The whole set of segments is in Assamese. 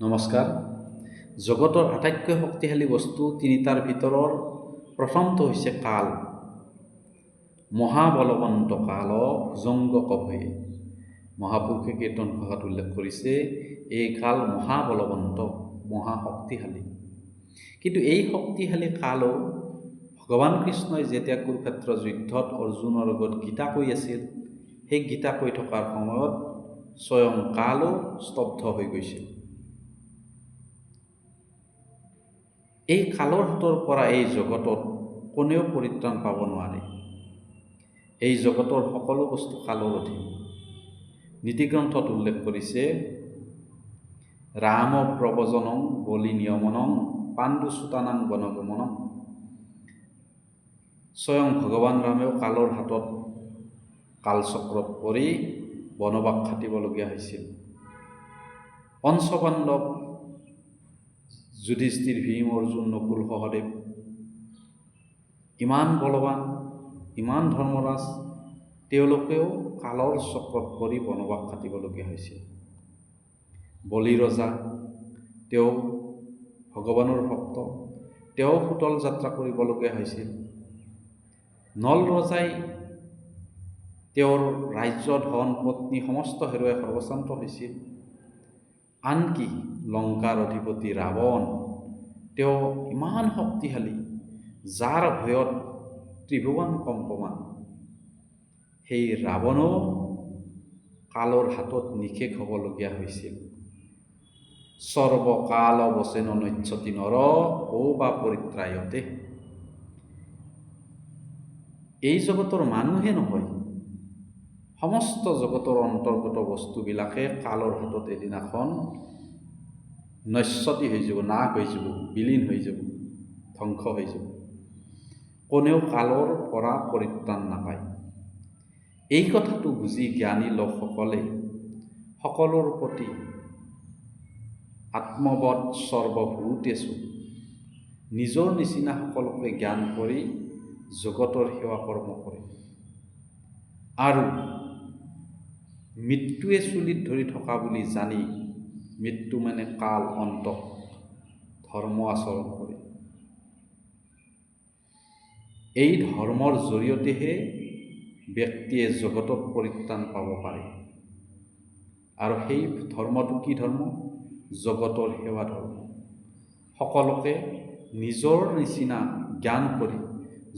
নমস্কাৰ। জগতৰ আটাইতকৈ শক্তিশালী বস্তু তিনিটাৰ ভিতৰৰ প্ৰথমটো হৈছে কাল। মহাবলৱন্ত কাল ভুজংগ কভয়ে। মহাপুৰুষে কীৰ্তন ঘোষাত উল্লেখ কৰিছে, এই কাল মহাবলৱন্ত, মহাশক্তিশালী। কিন্তু এই শক্তিশালী কালো ভগৱান কৃষ্ণই যেতিয়া কুৰুক্ষেত্ৰ যুদ্ধত অৰ্জুনৰ আগত গীতা কৈ আছিল, সেই গীতা কৈ থকাৰ সময়ত স্বয়ং কালো স্তব্ধ হৈ গৈছিল। এই কালৰ হাতৰ পৰা এই জগতত কোনেও পৰিত্ৰাণ পাব নোৱাৰে। এই জগতৰ সকলো বস্তু কালৰ অধীন। নীতিগ্ৰন্থত উল্লেখ কৰিছে, ৰাম প্ৰব্ৰজনং বলি নিয়মনং পাণ্ডুসুতানাং বনগমনং। স্বয়ং ভগৱান ৰামেও কালৰ হাতত কালচক্ৰত পৰি বনবাস খাটিবলগীয়া হৈছিল। পঞ্চপাণ্ডৱ যুধিষ্ঠিৰ, ভীম, অৰ্জুন, নকুল, সহদেৱ ইমান বলৱান, ইমান ধৰ্মৰাজ, তেওঁলোকেও কালৰ চক্ৰত পৰি বনবাস খাটিবলগীয়া হৈছিল। বলি ৰজা, তেওঁ ভগৱানৰ ভক্ত, তেওঁ সুতল যাত্ৰা কৰিবলগীয়া হৈছিল। নল ৰজাই তেওঁৰ ৰাজ্য, ধন, পত্নী সমস্ত হেৰুৱাই সৰ্বশান্ত হৈছিল। আনকি লংকাৰ অধিপতি ৰাৱণ, তেওঁ ইমান শক্তিশালী, যাৰ ভয়ত ত্ৰিভুৱন কম্পমান, সেই ৰাৱণো কালৰ হাতত নিশেষ হ'বলগীয়া হৈছিল। সৰ্বকাল বচন নচ্যতি নৰ কো বা পৰিত্ৰায়তে। এই জগতৰ মানুহে নহয়, সমস্ত জগতৰ অন্তৰ্গত বস্তুবিলাকে কালৰ হাতত এদিনাখন নশ্বতী হৈ যাব, নাশ হৈ যাব, বিলীন হৈ যাব, ধ্বংস হৈ যাব। কোনেও কালৰ পৰা পৰিত্ৰাণ নাপায়। এই কথাটো বুজি জ্ঞানী লোকসকলে সকলোৰ প্ৰতি আত্মবৎ সৰ্বভূতেষু, নিজৰ নিচিনা সকলোকে জ্ঞান কৰি জগতৰ সেৱা কৰ্ম কৰে। আৰু মৃত্যুৱে চুলিত ধৰি থকা বুলি জানি, মৃত্যু মানে কাল, অন্ত, ধৰ্ম আচৰণ কৰে। এই ধৰ্মৰ জৰিয়তেহে ব্যক্তিয়ে জগতত পৰিত্ৰাণ পাব পাৰে। আৰু সেই ধৰ্মটো কি ধৰ্ম? জগতৰ সেৱা ধৰ্ম। সকলোকে নিজৰ নিচিনা জ্ঞান কৰি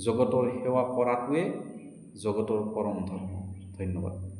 জগতৰ সেৱা কৰাটোৱে জগতৰ পৰম ধৰ্ম। ধন্যবাদ।